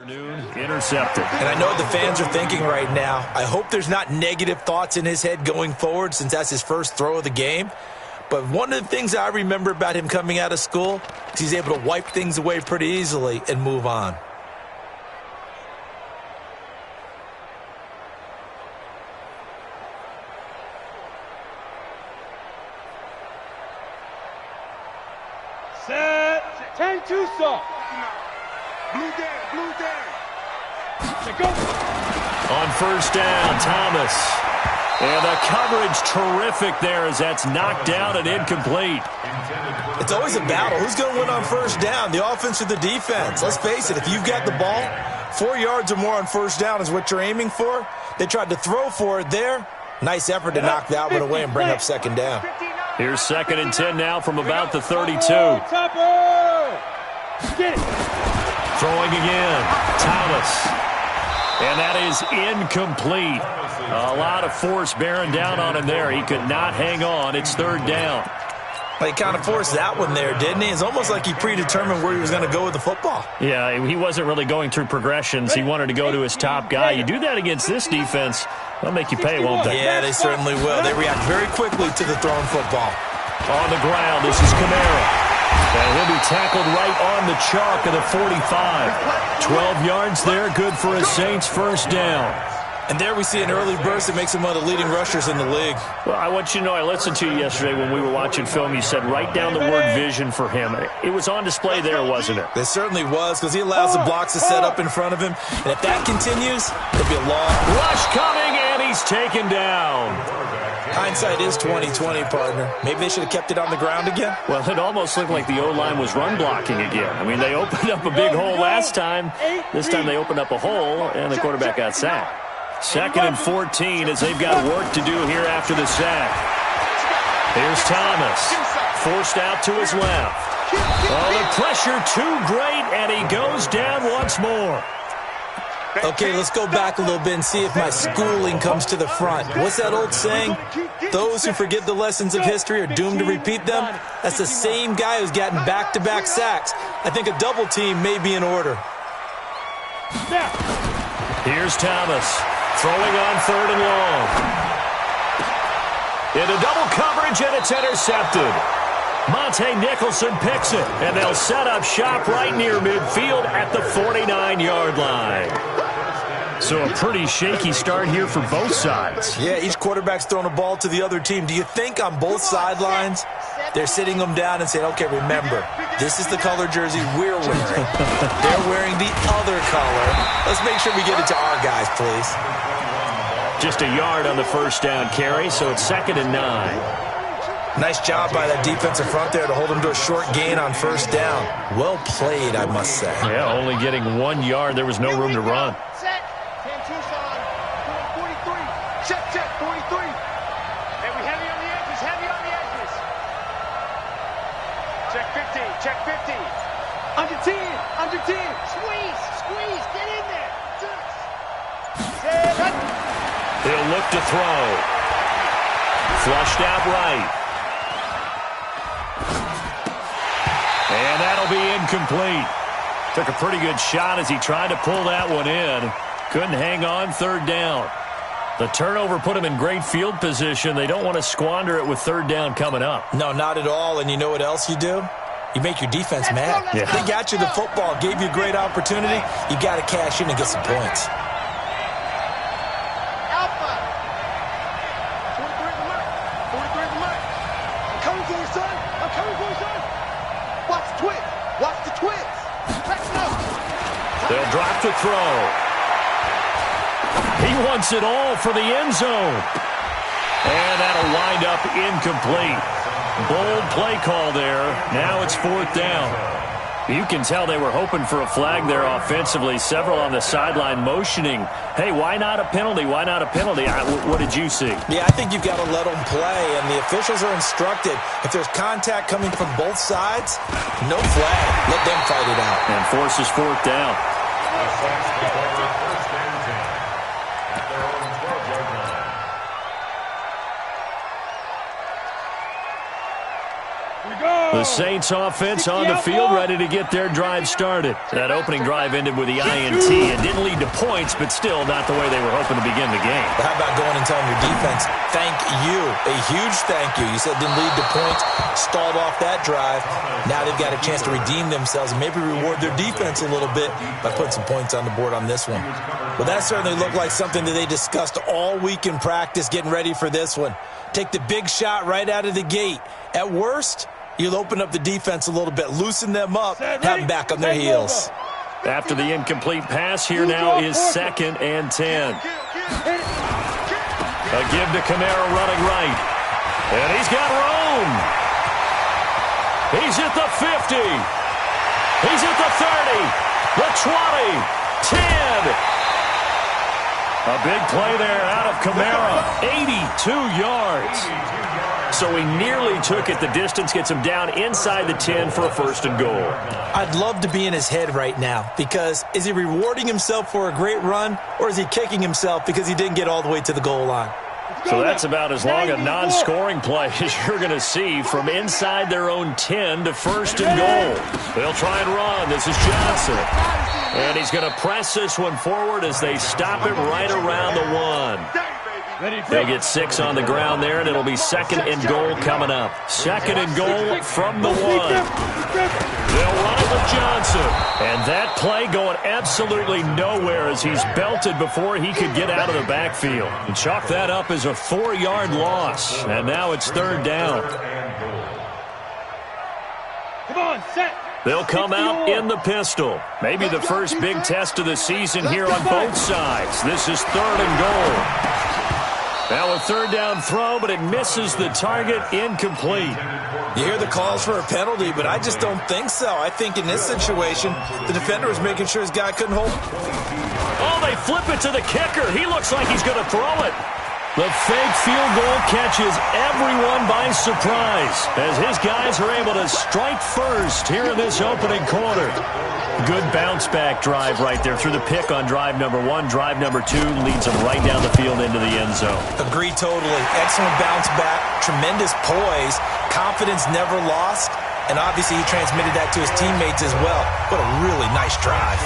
Intercepted. And I know what the fans are thinking right now. I hope there's not negative thoughts in his head going forward since that's his first throw of the game. But one of the things I remember about him coming out of school is he's able to wipe things away pretty easily and move on. Set. 10-2 soft. Blue down. Go. On first down, Thomas. And the coverage terrific there as that's knocked down and incomplete. It's always a battle. Who's going to win on first down, the offense or the defense? Let's face it, if you've got the ball, 4 yards or more on first down is what you're aiming for. They tried to throw for it there. Nice effort to knock that one away and bring up second down. Here's 2nd and 10 now from about the 32. Get it. Throwing again, Thomas. And that is incomplete. A lot of force bearing down on him there. He could not hang on. It's 3rd down. He kind of forced that one there, didn't he? It's almost like he predetermined where he was going to go with the football. Yeah, he wasn't really going through progressions. He wanted to go to his top guy. You do that against this defense, they'll make you pay, won't they? Yeah, they certainly will. They react very quickly to the thrown football. On the ground, this is Kamara. And he'll be tackled right on the chalk of the 45. 12 yards there, good for a Saints first down. And there we see an early burst that makes him one of the leading rushers in the league. Well, I want you to know, I listened to you yesterday when we were watching film. You said write down the word vision for him. It was on display there, wasn't it? It certainly was, because he allows the blocks to set up in front of him. And if that continues, it'll be a long rush coming, and he's taken down. Hindsight is 20/20, partner. Maybe they should have kept it on the ground again. Well, it almost looked like the O-line was run blocking again. I mean, they opened up a big hole last time. This time they opened up a hole, and the quarterback got sacked. 2nd and 14 as they've got work to do here after the sack. Here's Thomas. Forced out to his left. Oh, the pressure too great, and he goes down once more. Okay, let's go back a little bit and see if my schooling comes to the front. What's that old saying? Those who forget the lessons of history are doomed to repeat them. That's the same guy who's gotten back-to-back sacks. I think a double team may be in order. Here's Thomas. Throwing on 3rd and long. Into double coverage, and it's intercepted. Monte Nicholson picks it, and they'll set up shop right near midfield at the 49-yard line. So a pretty shaky start here for both sides. Yeah, each quarterback's throwing a ball to the other team. Do you think on both sidelines they're sitting them down and saying, okay, remember, this is the color jersey we're wearing. They're wearing the other color. Let's make sure we get it to our guys, please. Just a yard on the first down carry, so it's 2nd and 9. Nice job by that defensive front there to hold him to a short gain on first down. Well played, I must say. Yeah, only getting 1 yard. There was no room to run. Set. 10-2 on 43. Check, 43. And we heavy on the edges. Check 50. Under 10. Squeeze. Get in there. Set. He'll look to throw. Flushed out right. And that'll be incomplete. Took a pretty good shot as he tried to pull that one in. Couldn't hang on, 3rd down. The turnover put him in great field position. They don't want to squander it with 3rd down coming up. No, not at all. And you know what else you do? You make your defense mad. Yeah. They got you the football, gave you a great opportunity. You got to cash in and get some points. Alpha. 43 alert. I'm coming for you, son. Watch the twins. They'll drop to throw. He wants it all for the end zone. And that'll wind up incomplete. Bold play call there. Now it's 4th down. You can tell they were hoping for a flag there offensively. Several on the sideline motioning, hey, why not a penalty? What did you see? Yeah, I think you've got to let them play, and the officials are instructed, if there's contact coming from both sides, no flag. Let them fight it out. And forces 4th down. The The Saints offense on the field, ready to get their drive started. That opening drive ended with the INT. It didn't lead to points, but still not the way they were hoping to begin the game. How about going and telling your defense, thank you, a huge thank you. You said didn't lead to points, stalled off that drive. Now they've got a chance to redeem themselves and maybe reward their defense a little bit by putting some points on the board on this one. Well, that certainly looked like something that they discussed all week in practice getting ready for this one. Take the big shot right out of the gate. At worst, you'll open up the defense a little bit, loosen them up, have them back on their heels. After the incomplete pass, here now is 2nd and 10. A give to Kamara running right. And he's got room. He's at the 50. He's at the 30. The 20. 10. A big play there out of Kamara. 82 yards. So he nearly took it the distance, gets him down inside the 10 for a 1st and goal. I'd love to be in his head right now because is he rewarding himself for a great run or is he kicking himself because he didn't get all the way to the goal line? So that's about as long a non-scoring play as you're going to see from inside their own 10 to 1st and goal. They'll try and run. This is Johnson. And he's going to press this one forward as they stop it right around the 1. They'll get 6 on the ground there, and it'll be 2nd and goal coming up. 2nd and goal from the 1. They'll run it with Johnson. And that play going absolutely nowhere as he's belted before he could get out of the backfield. And chalk that up as a 4-yard loss. And now it's 3rd down. Come on, set. They'll come out in the pistol. Maybe the first big test of the season here on both sides. This is 3rd and goal. Now a 3rd down throw, but it misses the target, incomplete. You hear the calls for a penalty, but I just don't think so. I think in this situation, the defender was making sure his guy couldn't hold. Oh, they flip it to the kicker. He looks like he's going to throw it. The fake field goal catches everyone by surprise as his guys are able to strike first here in this opening quarter. Good bounce-back drive right there through the pick on drive number 1. Drive number 2 leads them right down the field into the end zone. Agree totally. Excellent bounce back, tremendous poise, confidence never lost, and obviously he transmitted that to his teammates as well. What a really nice drive.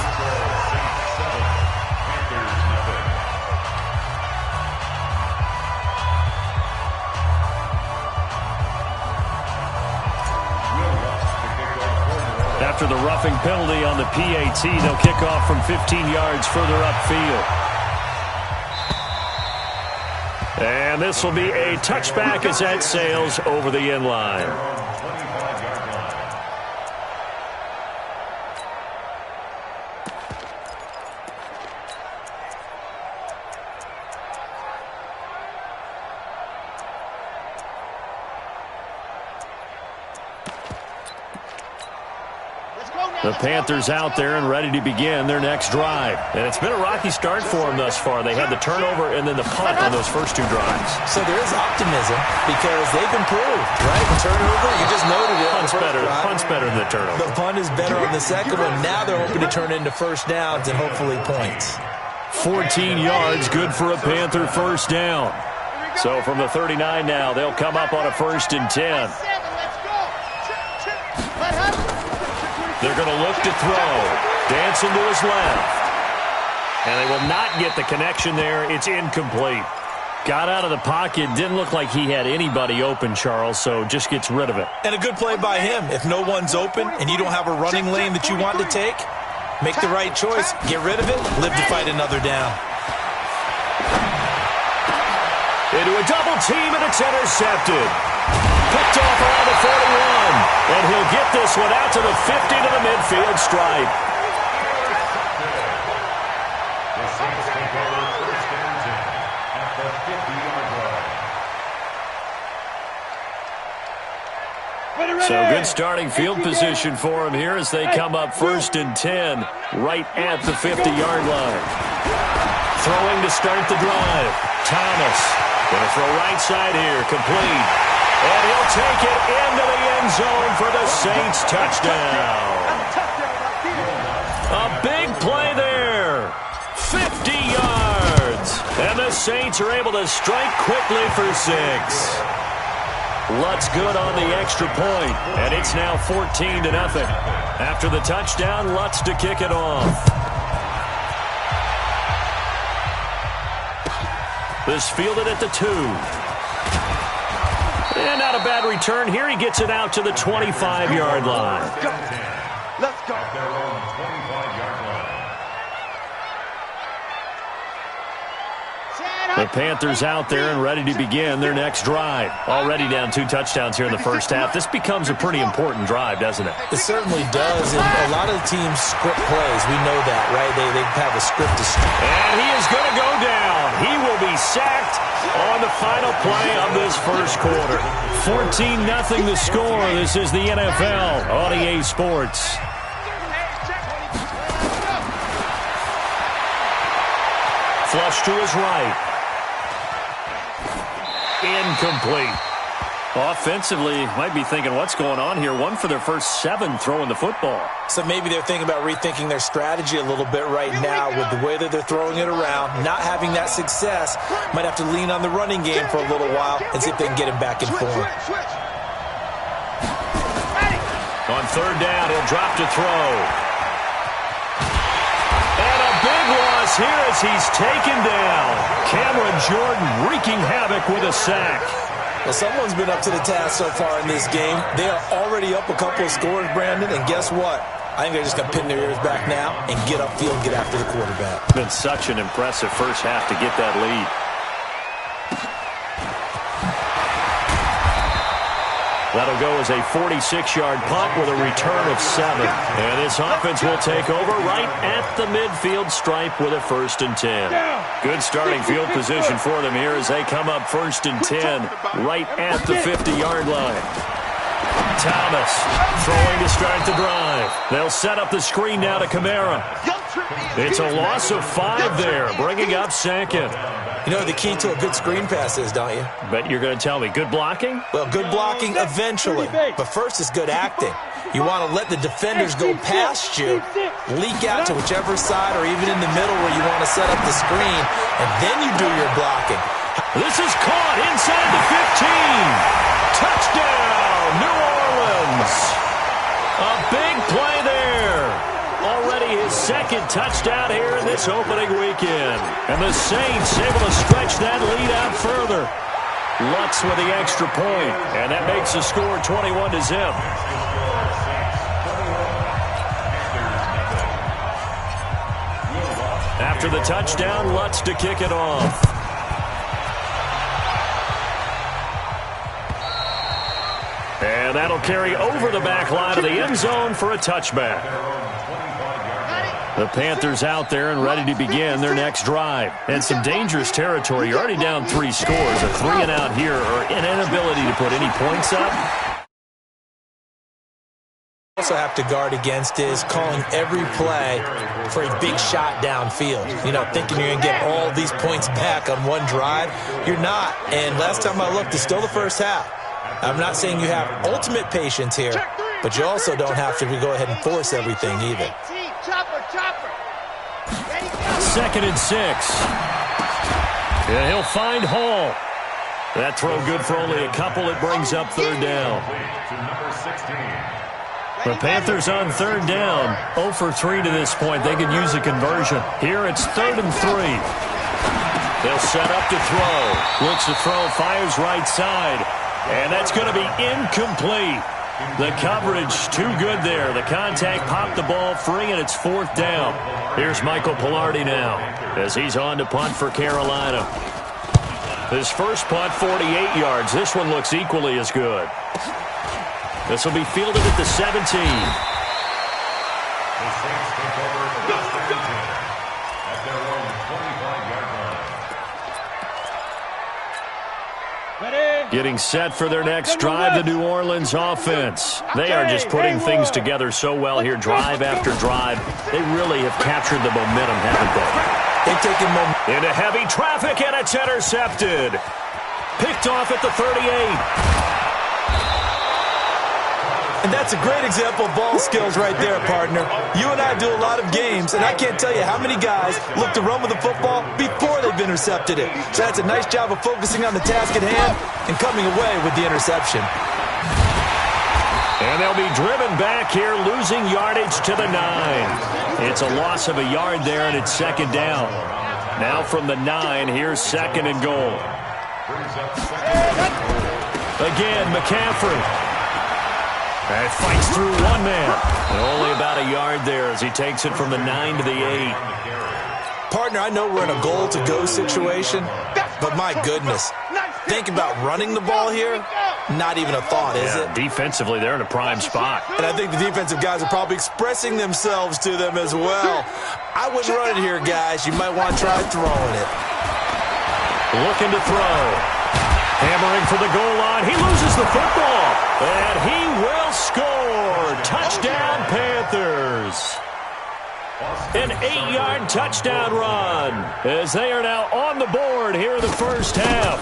After the roughing penalty on the PAT, they'll kick off from 15 yards further upfield. And this will be a touchback as that sails over the end line. The Panthers out there and ready to begin their next drive. And it's been a rocky start for them thus far. They had the turnover and then the punt on those first 2 drives. So there is optimism because they've improved, right? The turnover, you just noted it. Punt's better than the turnover. The punt is better on the second one. Now they're hoping to turn into 1st downs and hopefully points. 14 yards, good for a Panther 1st down. So from the 39 now, they'll come up on a 1st and 10. They're going to look to throw. Dancing to his left. And they will not get the connection there. It's incomplete. Got out of the pocket. Didn't look like he had anybody open, Charles, so just gets rid of it. And a good play by him. If no one's open and you don't have a running lane that you want to take, make the right choice. Get rid of it. Live to fight another down. Into a double team, and it's intercepted. Picked off around the 41. And he'll get this one out to the 50 to the midfield stripe. So good starting field position for him here as they come up 1st and 10 right at the 50-yard line. Throwing to start the drive. Thomas going to throw right side here, complete. And he'll take it into the end zone for the Saints touchdown. A big play there. 50 yards. And the Saints are able to strike quickly for 6. Lutz good on the extra point, and it's now 14-0. After the touchdown, Lutz to kick it off. This fielded at the 2. And not a bad return here. He gets it out to the 25-yard line. Let's go. The Panthers out there and ready to begin their next drive. Already down 2 touchdowns here in the first half. This becomes a pretty important drive, doesn't it? It certainly does, and a lot of the teams script plays. We know that, right? They have a script to script. And he is going to go down. He will be sacked on the final play of this first quarter. 14-0 the score. This is the NFL on EA Sports. Flush to his right. Incomplete. Offensively, might be thinking, what's going on here? 1 for their first 7 throwing the football. So maybe they're thinking about rethinking their strategy a little bit right now with the way that they're throwing it around. Not having that success, might have to lean on the running game for a little while and see if they can get him back in form. On third down, he'll drop to throw. And a big loss here as he's taken down. Cameron Jordan wreaking havoc with a sack. Well, someone's been up to the task so far in this game. They are already up a couple of scores, Brandon, and guess what? I think they're just going to pin their ears back now and get upfield and get after the quarterback. Been such an impressive first half to get that lead. That'll go as a 46-yard punt with a return of 7. And this offense will take over right at the midfield stripe with a 1st and 10. Good starting field position for them here as they come up 1st and 10 right at the 50-yard line. Thomas throwing to start the drive. They'll set up the screen now to Kamara. It's a loss of 5 there, bringing up 2nd. You know what the key to a good screen pass is, don't you? Bet you're going to tell me good blocking? Well, good blocking eventually, but first is good acting. You want to let the defenders go past you, leak out to whichever side or even in the middle where you want to set up the screen, and then you do your blocking. This is caught inside the 15. Touchdown, New Orleans. A big play there. Already his 2nd touchdown here in this opening weekend. And the Saints able to stretch that lead out further. Lutz with the extra point, and that makes the score 21-0. After the touchdown, Lutz to kick it off. And that'll carry over the back line of the end zone for a touchback. The Panthers out there and ready to begin their next drive. And some dangerous territory. You're already down 3 scores. A 3 and out here or an inability to put any points up. Also have to guard against is calling every play for a big shot downfield. You know, thinking you're going to get all these points back on one drive. You're not. And last time I looked, it's still the first half. I'm not saying you have ultimate patience here, but you also don't have to go ahead and force everything either. 2nd and 6. And he'll find Hall. That throw good for only a couple. It brings up 3rd down. The Panthers on 3rd down. 0 for 3 to this point. They could use a conversion. Here it's 3rd and 3. They'll set up to throw. Looks to throw, fires right side. And that's going to be incomplete. The coverage too good there. The contact popped the ball free, and it's 4th down. Here's Michael Pilardi now as he's on to punt for Carolina. His first punt, 48 yards. This one looks equally as good. This will be fielded at the 17. Getting set for their next drive, the New Orleans offense. They are just putting things together so well here, drive after drive. They really have captured the momentum, haven't they? They've taken momentum into heavy traffic, and it's intercepted. Picked off at the 38. And that's a great example of ball skills right there, partner. You and I do a lot of games, and I can't tell you how many guys look to run with the football before they've been intercepted it. So that's a nice job of focusing on the task at hand and coming away with the interception. And they'll be driven back here, losing yardage to the 9. It's a loss of a yard there, and it's second down. Now from the 9, here's second and goal. Again, McCaffrey. And fights through one man. And only about a yard there as he takes it from the 9 to the 8. Partner, I know we're in a goal-to-go situation, but my goodness. Think about running the ball here. Not even a thought, is it? Defensively, they're in a prime spot. And I think the defensive guys are probably expressing themselves to them as well. I wouldn't run it here, guys. You might want to try throwing it. Looking to throw. Hammering for the goal line. He loses the football. And he will score. Touchdown, Panthers. An 8-yard touchdown run as they are now on the board here in the first half.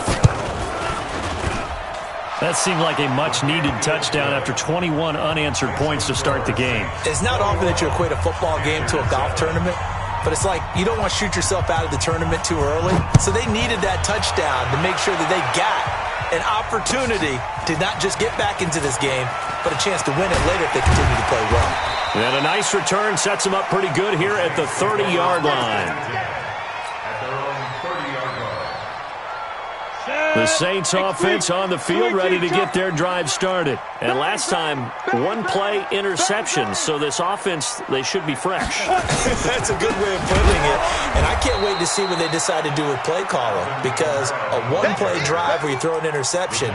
That seemed like a much-needed touchdown after 21 unanswered points to start the game. It's not often that you equate a football game to a golf tournament, but it's like you don't want to shoot yourself out of the tournament too early. So they needed that touchdown to make sure that they got an opportunity to not just get back into this game, but a chance to win it later if they continue to play well. And a nice return sets them up pretty good here at the 30-yard line. The Saints offense on the field ready to get their drive started. And last time, one-play interception. So this offense, they should be fresh. That's a good way of putting it. And I can't wait to see what they decide to do with play calling. Because a one-play drive where you throw an interception,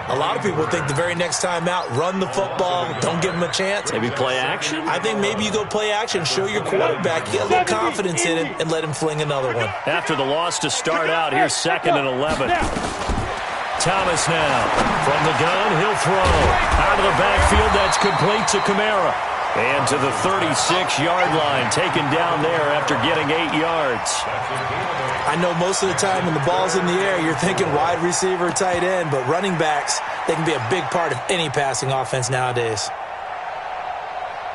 a lot of people think the very next time out, run the football, don't give them a chance. Maybe play action? I think maybe you go play action, show your quarterback, get a little confidence in him, and let him fling another one. After the loss to start out, here's second and 11. Thomas now. From the gun, he'll throw. Out of the backfield, that's complete to Kamara. And to the 36-yard line, taken down there after getting 8 yards. I know most of the time when the ball's in the air, you're thinking wide receiver, tight end, but running backs, they can be a big part of any passing offense nowadays.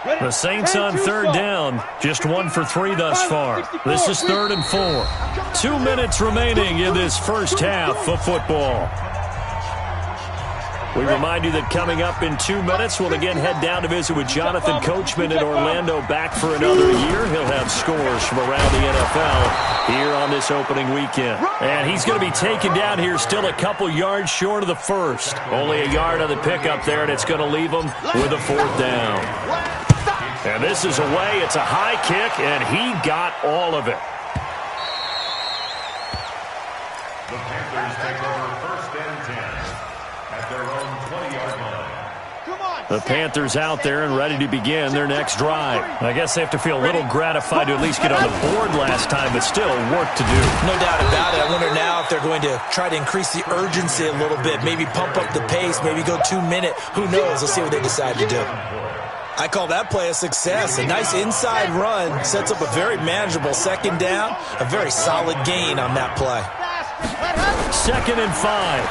The Saints on third down, just 1 for 3 thus far. This is 3rd and 4. 2 minutes remaining in this first half of football. We remind you that coming up in 2 minutes, we'll again head down to visit with Jonathan Coachman in Orlando, back for another year. He'll have scores from around the NFL here on this opening weekend. And he's going to be taken down here still a couple yards short of the first. Only a yard on the pickup there, and it's going to leave him with a 4th down. And this is away. It's a high kick, and he got all of it. The Panthers take over 1st and 10 at their own 20-yard line. The Panthers out there and ready to begin their next drive. I guess they have to feel a little gratified to at least get on the board last time, but still work to do. No doubt about it. I wonder now if they're going to try to increase the urgency a little bit, maybe pump up the pace, maybe go 2 minute. Who knows? Let's see what they decide to do. I call that play a success. A nice inside run sets up a very manageable 2nd down, a very solid gain on that play. 2nd and 5.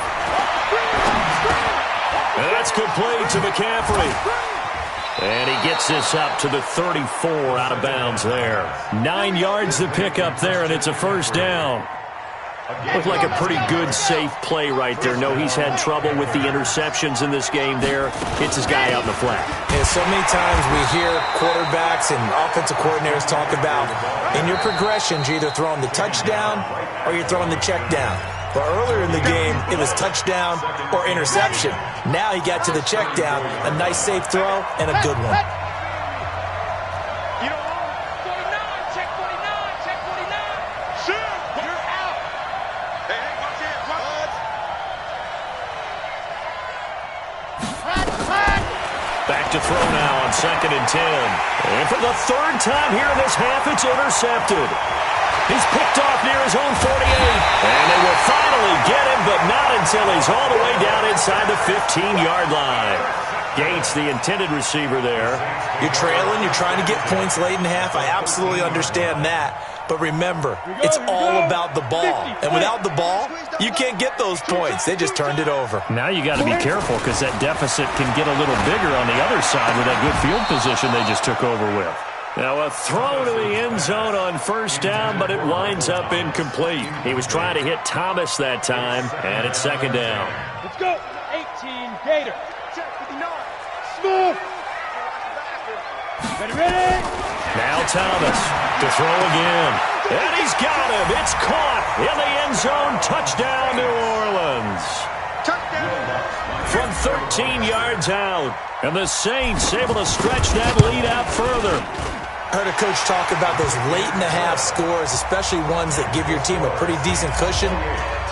And that's complete to McCaffrey. And he gets this up to the 34 out of bounds there. 9 yards to pick up there, and it's a 1st down. Looked like a pretty good, safe play right there. No, he's had trouble with the interceptions in this game there. Hits his guy out in the flat. Yeah, so many times we hear quarterbacks and offensive coordinators talk about in your progressions, you're either throwing the touchdown or you're throwing the check down. But earlier in the game, it was touchdown or interception. Now he got to the check down, a nice safe throw, and a good one. Back to throw now on 2nd and 10. And for the 3rd time here in this half, it's intercepted. He's picked off near his own 48. And they will finally get him, but not until he's all the way down inside the 15-yard line. Gates, the intended receiver there. You're trailing. You're trying to get points late in half. I absolutely understand that. But remember, it's all about the ball. And without the ball, you can't get those points. They just turned it over. Now you got to be careful because that deficit can get a little bigger on the other side with that good field position they just took over with. Now a throw to the end zone on first down, but it winds up incomplete. He was trying to hit Thomas that time, and it's second down. Let's go. 18, Gator. Check 59. Smooth. Ready. Now Thomas to throw again. And he's got him. It's caught in the end zone. Touchdown, New Orleans. From 13 yards out. And the Saints able to stretch that lead out further. I heard a coach talk about those late-in-the-half scores, especially ones that give your team a pretty decent cushion.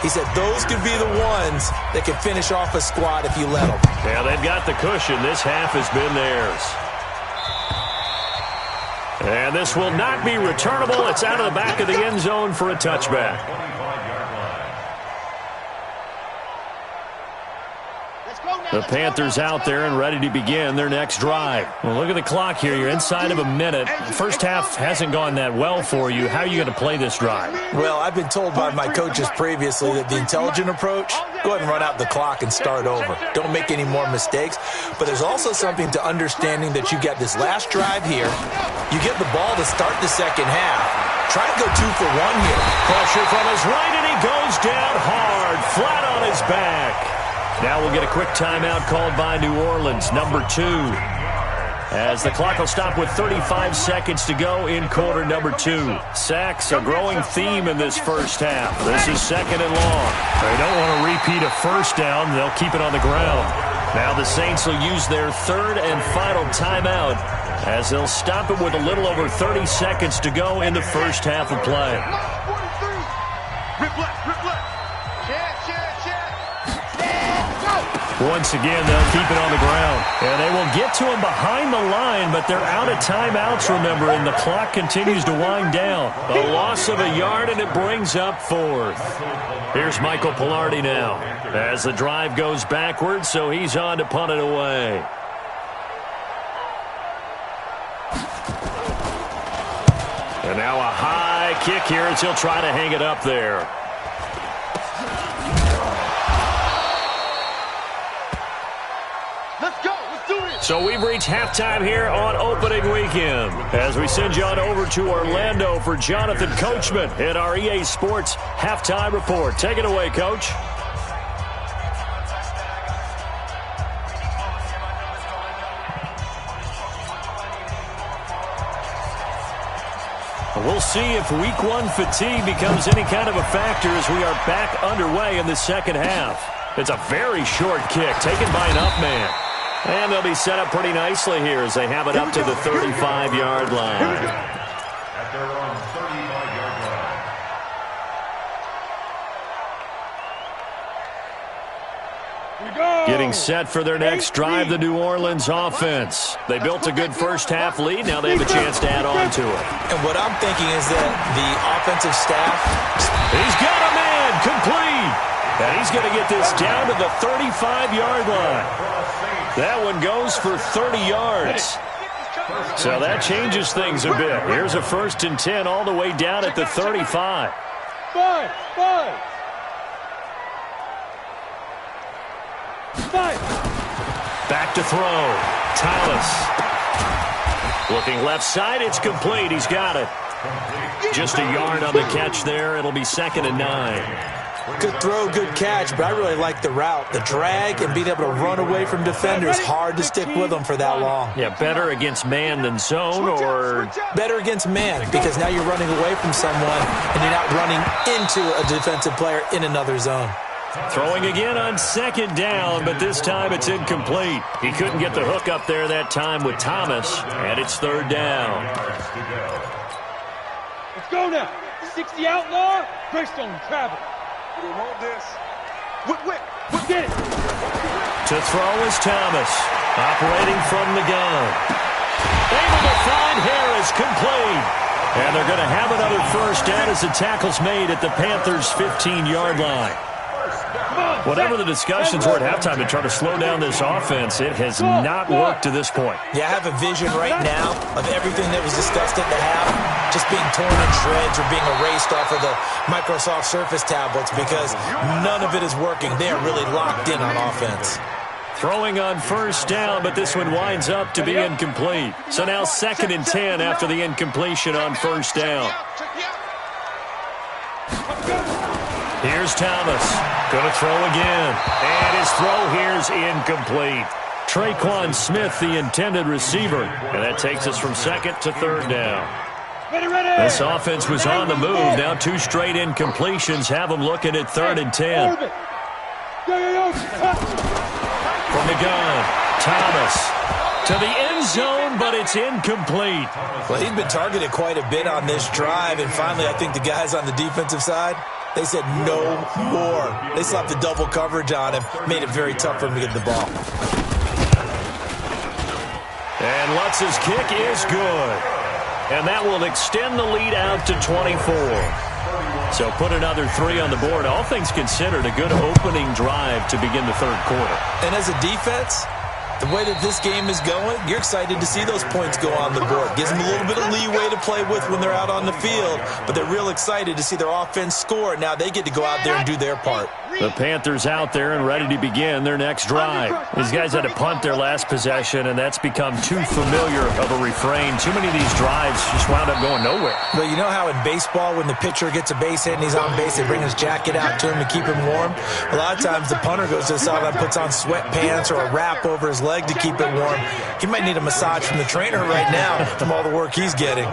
He said those could be the ones that can finish off a squad if you let them. Yeah, they've got the cushion. This half has been theirs. And this will not be returnable. It's out of the back of the end zone for a touchback. The Panthers out there and ready to begin their next drive. Well, look at the clock here. You're inside of a minute. The first half hasn't gone that well for you. How are you going to play this drive? Well, I've been told by my coaches previously that the intelligent approach, go ahead and run out the clock and start over. Don't make any more mistakes. But there's also something to understanding that you got this last drive here. You get the ball to start the second half. Try to go 2 for 1 here. Pressure from his right, and he goes down hard, flat on his back. Now we'll get a quick timeout called by New Orleans, number 2. As the clock will stop with 35 seconds to go in quarter number 2. Sacks, a growing theme in this first half. This is second and long. They don't want to repeat a first down. They'll keep it on the ground. Now the Saints will use their third and final timeout as they'll stop it with a little over 30 seconds to go in the first half of play. Rip left. Once again, they'll keep it on the ground. And they will get to him behind the line, but they're out of timeouts, remember, and the clock continues to wind down. A loss of a yard, and it brings up 4th. Here's Michael Pilardi now as the drive goes backwards, so he's on to punt it away. And now a high kick here as he'll try to hang it up there. So we've reached halftime here on opening weekend as we send you on over to Orlando for Jonathan Coachman in our EA Sports Halftime Report. Take it away, Coach. We'll see if week 1 fatigue becomes any kind of a factor as we are back underway in the second half. It's a very short kick taken by an up man. And they'll be set up pretty nicely here as they have it up to the 35-yard line. At their own 35-yard line. Getting set for their next drive, the New Orleans offense. They built a good first half lead. Now they have a chance to add on to it. And what I'm thinking is that the offensive staff... He's got a man complete. And he's going to get this down to the 35-yard line. That one goes for 30 yards. So that changes things a bit. Here's a 1st and 10 all the way down at the 35. Back to throw. Thomas. Looking left side. It's complete. He's got it. Just a yard on the catch there. It'll be 2nd and 9. Good throw, good catch, but I really like the route. The drag and being able to run away from defenders, hard to stick with them for that long. Yeah, better against man than zone, or... Better against man, because now you're running away from someone and you're not running into a defensive player in another zone. Throwing again on 2nd down, but this time it's incomplete. He couldn't get the hook up there that time with Thomas, and it's 3rd down. Let's go now. 60 outlaw, Greystone travel. We want this. Whip. Get it. To throw is Thomas, operating from the gun. Able to find Harris, complete. And they're going to have another first down as the tackle's made at the Panthers' 15-yard line. Whatever the discussions were at halftime to try to slow down this offense, it has not worked to this point. Yeah, I have a vision right now of everything that was discussed at the half just being torn in shreds or being erased off of the Microsoft Surface tablets because none of it is working. They are really locked in on offense. Throwing on first down, but this one winds up to be incomplete. So now 2nd and 10 after the incompletion on first down. Here's Thomas. Going to throw again. And his throw here's incomplete. Traquan Smith, the intended receiver. And that takes us from 2nd to 3rd down. This offense was on the move. Now 2 straight incompletions have them looking at 3rd and 10. From the gun, Thomas to the end zone, but it's incomplete. Well, he's been targeted quite a bit on this drive, and finally I think the guys on the defensive side, they said no more. They slapped the double coverage on him, made it very tough for him to get the ball. And Lutz's kick is good. And that will extend the lead out to 24. So put another 3 on the board. All things considered, a good opening drive to begin the 3rd quarter. And as a defense, the way that this game is going, you're excited to see those points go on the board. Gives them a little bit of leeway to play with when they're out on the field, but they're real excited to see their offense score. Now they get to go out there and do their part. The Panthers out there and ready to begin their next drive. These guys had to punt their last possession, and that's become too familiar of a refrain. Too many of these drives just wound up going nowhere. Well, you know how in baseball when the pitcher gets a base hit and he's on base, they bring his jacket out to him to keep him warm? A lot of times the punter goes to the sideline, puts on sweatpants or a wrap over his leg to keep it warm. He might need a massage from the trainer right now from all the work he's getting.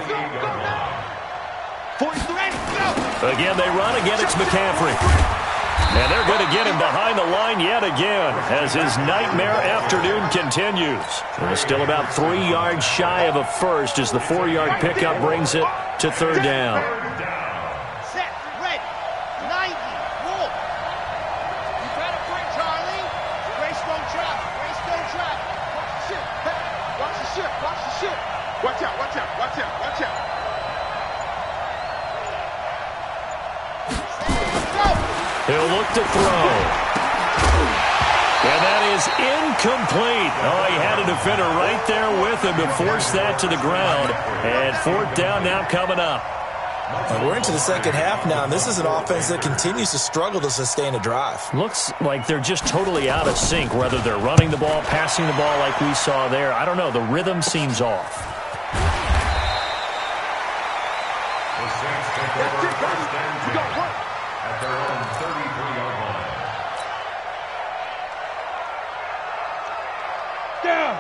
Again, they run. Again, it's McCaffrey. And they're going to get him behind the line yet again as his nightmare afternoon continues. And still about 3 yards shy of a first as the 4-yard pickup brings it to 3rd down. Set, ready, 90, roll. You better bring Charlie. Race don't drop. Race don't drop. Watch the ship. Hey, watch the ship. Watch the ship. Watch out, watch out, watch out, watch out. He'll look to throw. And that is incomplete. Oh, he had a defender right there with him to force that to the ground. And 4th down now coming up. We're into the 2nd half now, and this is an offense that continues to struggle to sustain a drive. Looks like they're just totally out of sync, whether they're running the ball, passing the ball like we saw there. I don't know. The rhythm seems off. The Saints take over 1st and 10 at their own 33-yard line.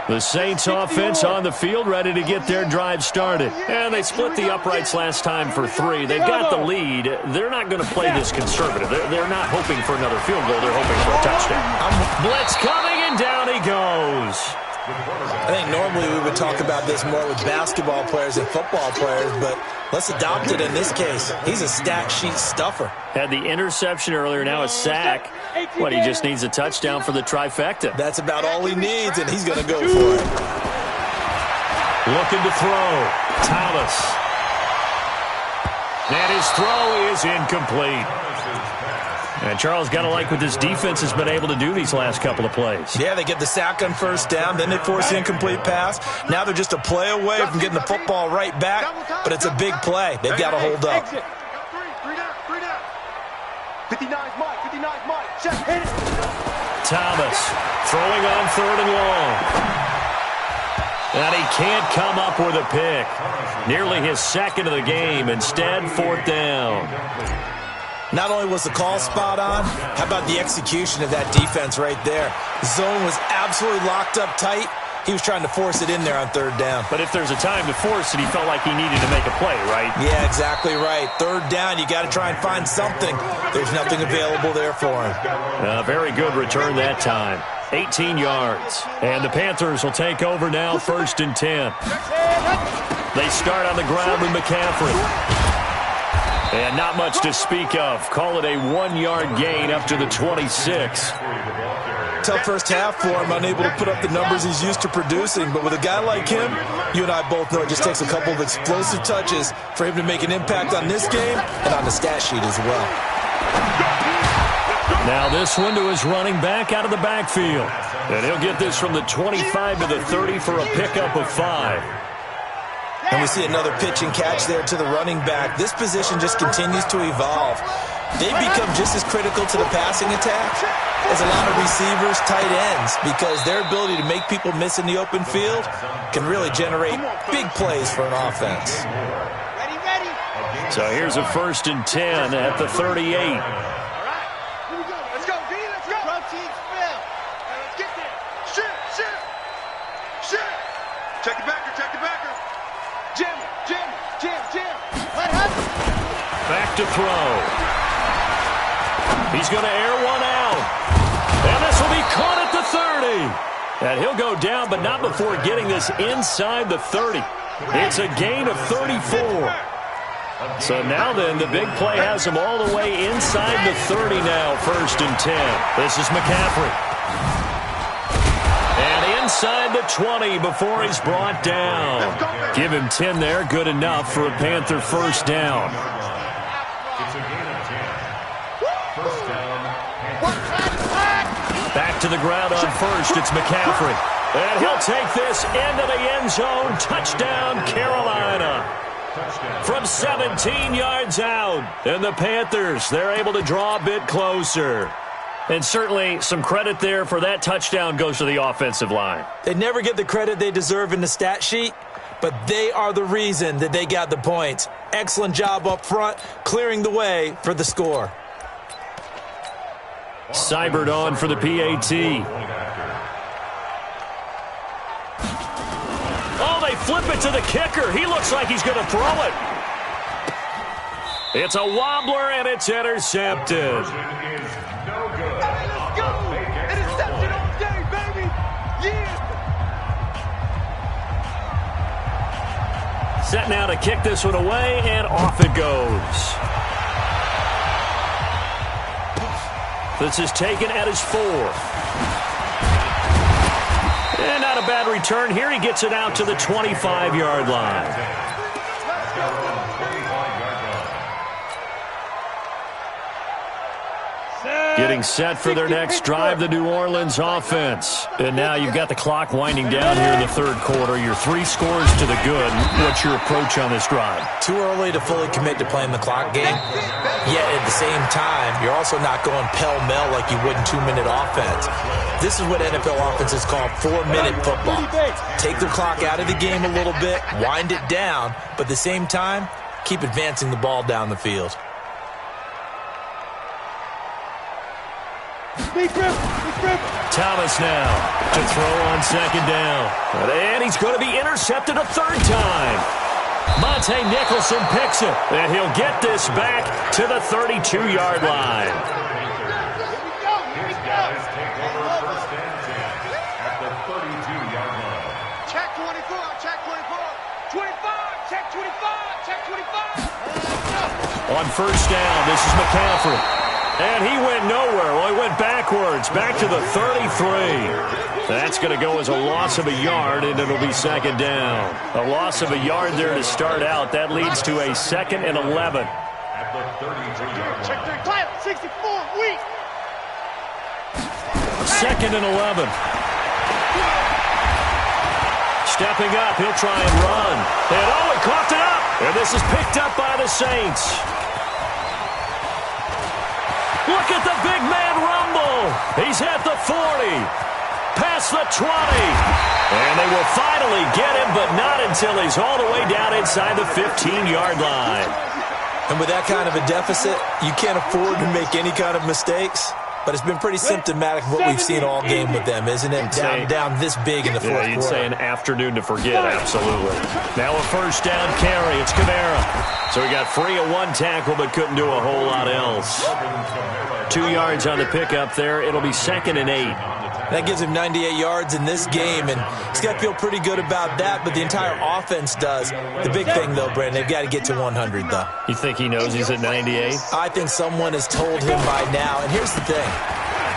The Saints offense on the field ready to get their drive started. And they split the uprights last time for 3. They've got the lead. They're not going to play this conservative. They're not hoping for another field goal. They're hoping for a touchdown. Blitz coming, and down he goes. I think normally we would talk about this more with basketball players and football players, but let's adopt it in this case. He's a stat sheet stuffer. Had the interception earlier, now a sack. What, he just needs a touchdown for the trifecta. That's about all he needs, and he's going to go for it. Looking to throw. Thomas. And his throw is incomplete. And Charles, got to like what this defense has been able to do these last couple of plays. Yeah, they get the sack on first down, then they force the incomplete pass. Now they're just a play away from getting the football right back, but it's a big play. They've got to hold up. 3 down, 3 down. 59's Mike, 59's Mike. Check, hit it. Thomas throwing on 3rd and long. And he can't come up with a pick. Nearly his 2nd of the game. Instead, 4th down. Not only was the call spot on, how about the execution of that defense right there? The zone was absolutely locked up tight. He was trying to force it in there on 3rd down. But if there's a time to force it, he felt like he needed to make a play, right? Yeah, exactly right. 3rd down, you got to try and find something. There's nothing available there for him. A very good return that time. 18 yards. And the Panthers will take over now, 1st and 10. They start on the ground with McCaffrey. And not much to speak of. Call it a 1-yard gain up to the 26. Tough first half for him, unable to put up the numbers he's used to producing. But with a guy like him, you and I both know it just takes a couple of explosive touches for him to make an impact on this game and on the stat sheet as well. Now this one to his running back out of the backfield. And he'll get this from the 25 to the 30 for a pickup of 5. And we see another pitch and catch there to the running back. This position just continues to evolve. They become just as critical to the passing attack as a lot of receivers, tight ends, because their ability to make people miss in the open field can really generate big plays for an offense. Ready, ready. So here's a 1st and 10 at the 38. All right. Here we go. Let's go, D. Let's go. Protein spill. Let's get there. Shit. Check the backer. Jim. What happened? Back to throw. He's going to air one out. And this will be caught at the 30. And he'll go down, but not before getting this inside the 30. It's a gain of 34. So now then, the big play has him all the way inside the 30 now, 1st and 10. This is McCaffrey. And inside the 20 before he's brought down. Give him 10 there, good enough for a Panther 1st down. It's a gain of 10. 1st down. Back to the ground on 1st, it's McCaffrey. And he'll take this into the end zone. Touchdown, Carolina. From 17 yards out. And the Panthers, they're able to draw a bit closer. And certainly some credit there for that touchdown goes to the offensive line. They never get the credit they deserve in the stat sheet, but they are the reason that they got the points. Excellent job up front, clearing the way for the score. Seibert on for the PAT. Oh, they flip it to the kicker. He looks like he's going to throw it. It's a wobbler, and it's intercepted. Interception all day, baby. Yeah. Set now to kick this one away, and off it goes. This is taken at his 4th. And not a bad return here. He gets it out to the 25-yard line. Getting set for their next drive, the New Orleans offense. And now you've got the clock winding down here in the 3rd quarter. Your 3 scores to the good. What's your approach on this drive? Too early to fully commit to playing the clock game. Yet at the same time, you're also not going pell-mell like you would in 2-minute offense. This is what NFL offenses call 4-minute football. Take the clock out of the game a little bit, wind it down, but at the same time, keep advancing the ball down the field. Thomas now to throw on 2nd down. And he's going to be intercepted a 3rd time. Monte Nicholson picks it, and he'll get this back to the 32-yard line. His guys take over 1st and 10 at the 32-yard line. Check 24, check 24. 25, check 25, check 25. On 1st down, this is McCaffrey. And he went nowhere. Well, he went backwards, back to the 33. That's going to go as a loss of a yard, and it'll be 2nd down. A loss of a yard there to start out. That leads to a 2nd and 11. At the 33-yard line. Check 3, Tyler, 64, weak. 2nd and 11. Stepping up, he'll try and run. And he coughed it up. And this is picked up by the Saints. Look at the big man rumble. He's at the 40, past the 20. And they will finally get him, but not until he's all the way down inside the 15-yard line. And with that kind of a deficit, you can't afford to make any kind of mistakes. But it's been pretty symptomatic of what we've seen all game with them, isn't it? Down this big in the 4th quarter. You'd say an afternoon to forget, absolutely. Now a 1st down carry. It's Kamara. So he got free of 1 tackle, but couldn't do a whole lot else. 2 yards on the pickup there. It'll be 2nd and 8. That gives him 98 yards in this game, and he's got to feel pretty good about that, but the entire offense does. The big thing, though, Brandon, they've got to get to 100, though. You think he knows he's at 98? I think someone has told him by now, and here's the thing.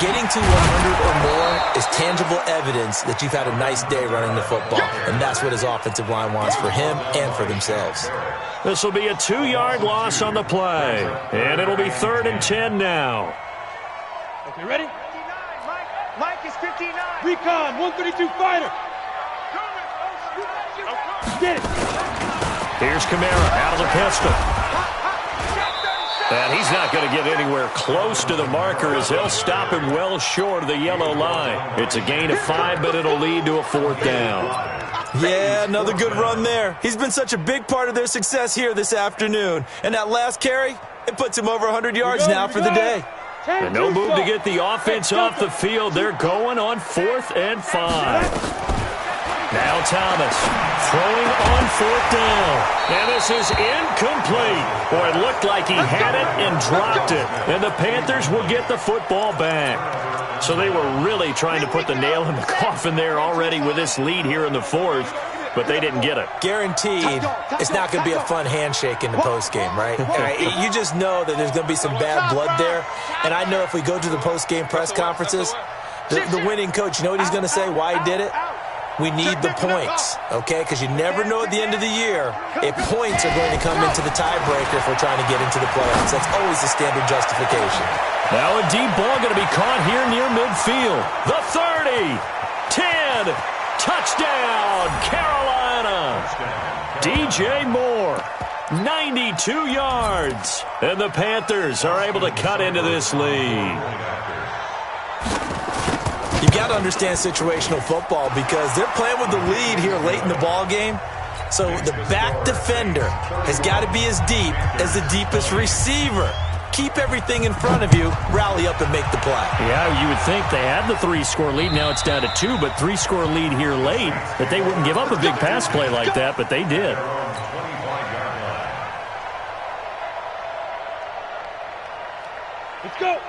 Getting to 100 or more is tangible evidence that you've had a nice day running the football, and that's what his offensive line wants for him and for themselves. This will be a 2-yard loss on the play, and it'll be 3rd and 10 now. Okay, ready? Mike is 59. Recon, 132 fighter. Get it. Here's Kamara out of the pistol. And he's not going to get anywhere close to the marker as they'll stop him well short of the yellow line. It's a gain of 5, but it'll lead to a 4th down. Yeah, another good run there. He's been such a big part of their success here this afternoon. And that last carry, it puts him over 100 yards now for the day. And no move to get the offense off the field. They're going on 4th and 5. Now Thomas throwing on 4th down. And this is incomplete. Boy, it looked like he had it and dropped it. And the Panthers will get the football back. So they were really trying to put the nail in the coffin there already with this lead here in the 4th. But they didn't get it. Guaranteed, it's not going to be a fun handshake in the postgame, right? You just know that there's going to be some bad blood there. And I know if we go to the postgame press conferences, the winning coach, you know what he's going to say, why he did it? We need the points, okay? Because you never know at the end of the year if points are going to come into the tiebreaker if we're trying to get into the playoffs. That's always the standard justification. Now a deep ball going to be caught here near midfield. The 30, 10, touchdown, Carolina. DJ Moore, 92 yards. And the Panthers are able to cut into this lead. You've got to understand situational football because they're playing with the lead here late in the ball game. So the back defender has got to be as deep as the deepest receiver. Keep everything in front of you, rally up and make the play. Yeah, you would think they had the 3-score lead. Now it's down to 2, but 3-score lead here late. That they wouldn't give up a big pass play like that, but they did.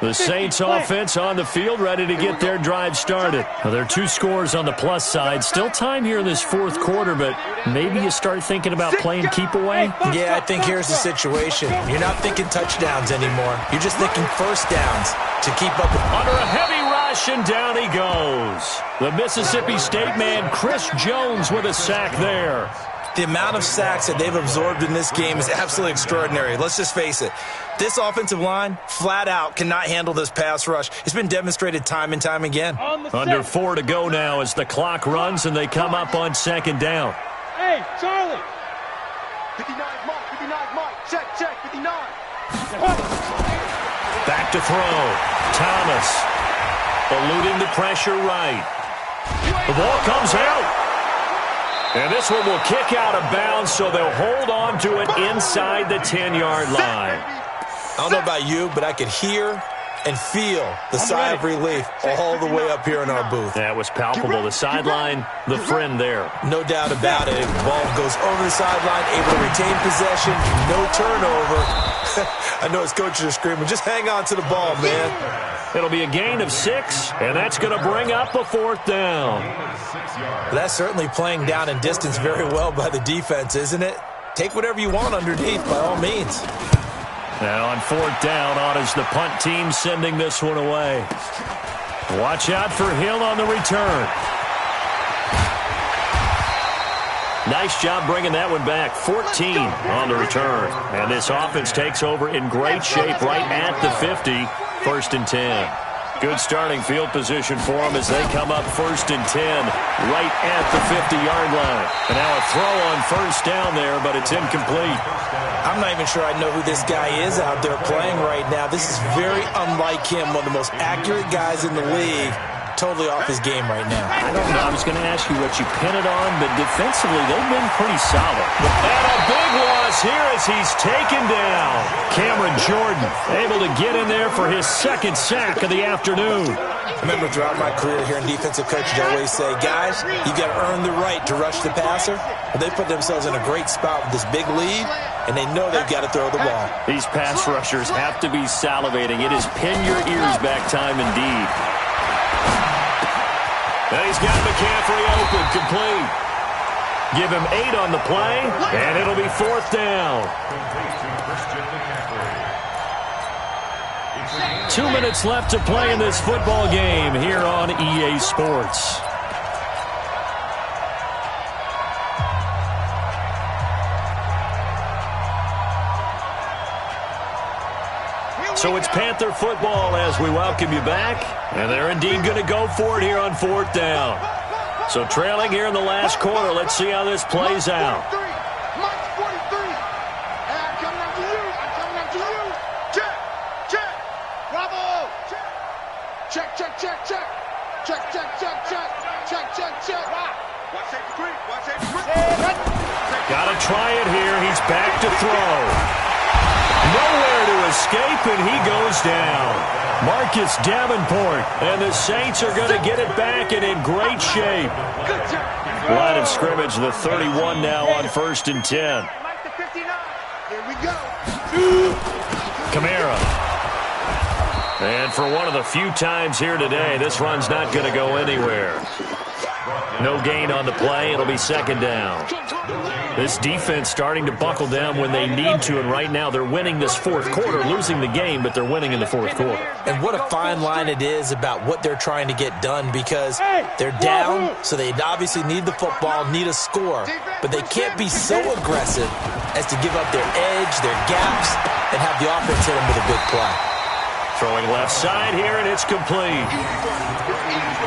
The Saints offense on the field, ready to get their drive started. Now, there are 2 scores on the plus side. Still time here in this 4th quarter, but maybe you start thinking about playing keep away? Yeah, I think here's the situation. You're not thinking touchdowns anymore. You're just thinking first downs to keep up with. Under a heavy rush, and down he goes. The Mississippi State man, Chris Jones, with a sack there. The amount of sacks that they've absorbed in this game is absolutely extraordinary. Let's just face it. This offensive line, flat out, cannot handle this pass rush. It's been demonstrated time and time again. Under 4 to go now as the clock runs and they come up on 2nd down. Hey, Charlie. 59, Mike, 59, Mike. Check, 59. Back to throw. Thomas eluding the pressure right. The ball comes out. And this one will kick out of bounds, so they'll hold on to it inside the 10-yard line. I don't know about you, but I could hear and feel the sigh of relief all the way up here in our booth. That was palpable. The sideline, the friend there. No doubt about it. The ball goes over the sideline, able to retain possession, no turnover. I know his coaches are screaming, just hang on to the ball, man. It'll be a gain of 6, and that's going to bring up a 4th down. That's certainly playing down in distance very well by the defense, isn't it? Take whatever you want underneath, by all means. Now on 4th down, on is the punt team sending this one away. Watch out for Hill on the return. Nice job bringing that one back. 14 on the return. And this offense takes over in great shape right at the 50. 1st and 10. Good starting field position for them as they come up 1st and 10 right at the 50-yard line. And now a throw on 1st down there, but it's incomplete. I'm not even sure I know who this guy is out there playing right now. This is very unlike him, one of the most accurate guys in the league. Totally off his game right now. I don't know. I was going to ask you what you pin it on, but defensively, they've been pretty solid. And a big loss here as he's taken down. Cameron Jordan able to get in there for his 2nd sack of the afternoon. I remember throughout my career here in defensive coaches, I always say, guys, you got to earn the right to rush the passer. But they put themselves in a great spot with this big lead, and they know they've got to throw the ball. These pass rushers have to be salivating. It is pin your ears back time indeed. And he's got McCaffrey open, complete. Give him 8 on the play, and it'll be 4th down. 2 minutes left to play in this football game here on EA Sports. So it's Panther football as we welcome you back. And they're indeed going to go for it here on 4th down. So trailing here in the last quarter. Let's see how this plays out. Check, check, check, check. Check, check, check, check. Check, check, check. Watch that screen. Watch that screen. Got to try it here. He's back to throw. Nowhere to escape, and he goes down. Marcus Davenport, and the Saints are going to get it back and in great shape. Line of scrimmage, the 31 now on 1st and 10. Here we go. Kamara. And for one of the few times here today, this run's not going to go anywhere. No gain on the play. It'll be 2nd down. This defense starting to buckle down when they need to, and right now they're winning this 4th quarter, losing the game, but they're winning in the 4th quarter. And what a fine line it is about what they're trying to get done, because they're down, so they obviously need the football, need a score, but they can't be so aggressive as to give up their edge, their gaps, and have the offense hit them with a big play. Throwing left side here, and it's complete.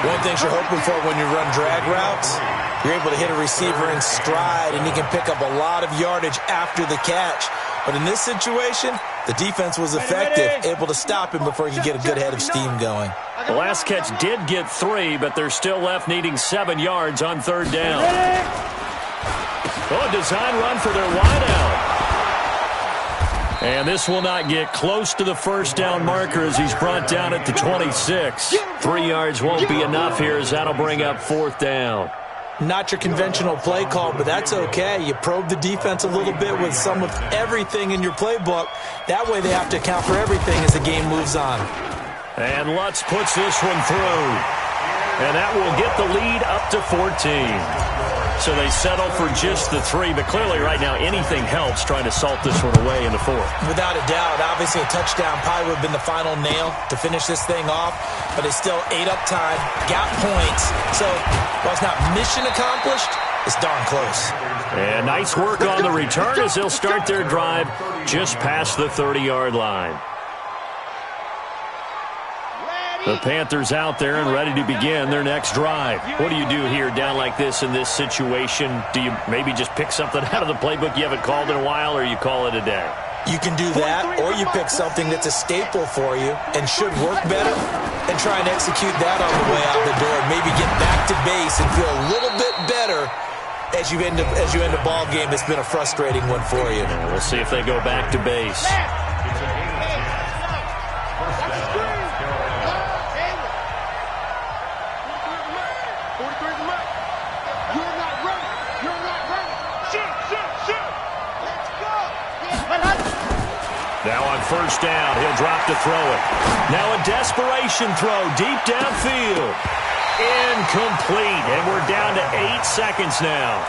One thing you're hoping for when you run drag routes, you're able to hit a receiver in stride, and he can pick up a lot of yardage after the catch. But in this situation, the defense was effective, able to stop him before he could get a good head of steam going. The last catch did get 3, but they're still left needing 7 yards on 3rd down. Oh, a design run for their wideout. And this will not get close to the 1st down marker as he's brought down at the 26. 3 yards won't be enough here as that'll bring up 4th down. Not your conventional play call, but that's okay. You probe the defense a little bit with some of everything in your playbook. That way they have to account for everything as the game moves on. And Lutz puts this one through. And that will get the lead up to 14. So they settle for just the 3, but clearly right now anything helps trying to salt this one away in the 4th. Without a doubt, obviously a touchdown probably would have been the final nail to finish this thing off, but it's still ate up time, got points. So while it's not mission accomplished, it's darn close. And nice work on the return as they'll start their drive just past the 30-yard line. The Panthers out there and ready to begin their next drive. What do you do here down like this in this situation? Do you maybe just pick something out of the playbook you haven't called in a while, or you call it a day? You can do that, or you pick something that's a staple for you and should work better and try and execute that on the way out the door. Maybe get back to base and feel a little bit better as you end a ball game that's been a frustrating one for you. Yeah, we'll see if they go back to base. Now on 1st down, he'll drop to throw it. Now a desperation throw deep downfield. Incomplete, and we're down to 8 seconds now.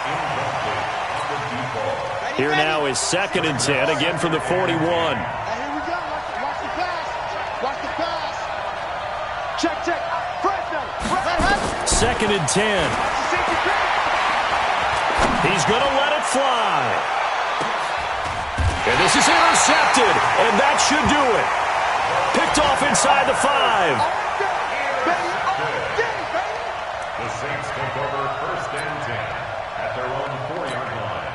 Here now is 2nd and 10, again from the 41. Here we go. Watch the pass. Watch the pass. Check, check. 2nd and 10. He's going to let it fly. And this is intercepted, and that should do it. Picked off inside the 5. The Saints take over 1st and 10 at their own 4-yard line.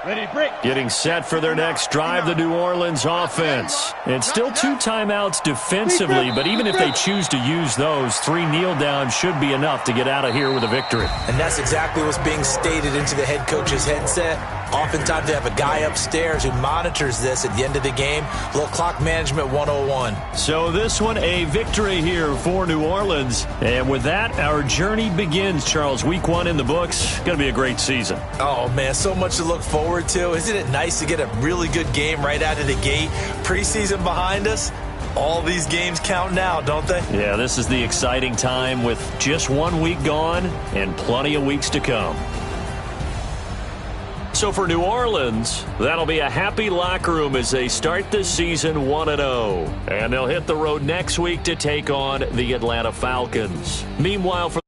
Ready, break. Getting set for their next drive, the New Orleans offense. And still 2 timeouts defensively, but even if they choose to use those, 3 kneel downs should be enough to get out of here with a victory. And that's exactly what's being stated into the head coach's headset. Oftentimes they have a guy upstairs who monitors this at the end of the game. A little clock management 101. So this one a victory here for New Orleans. And with that, our journey begins, Charles. Week 1 in the books. Going to be a great season. Oh, man, so much to look forward to. Isn't it nice to get a really good game right out of the gate? Preseason behind us. All these games count now, don't they? Yeah, this is the exciting time with just 1 week gone and plenty of weeks to come. So for New Orleans, that'll be a happy locker room as they start this season 1-0. And they'll hit the road next week to take on the Atlanta Falcons. Meanwhile, for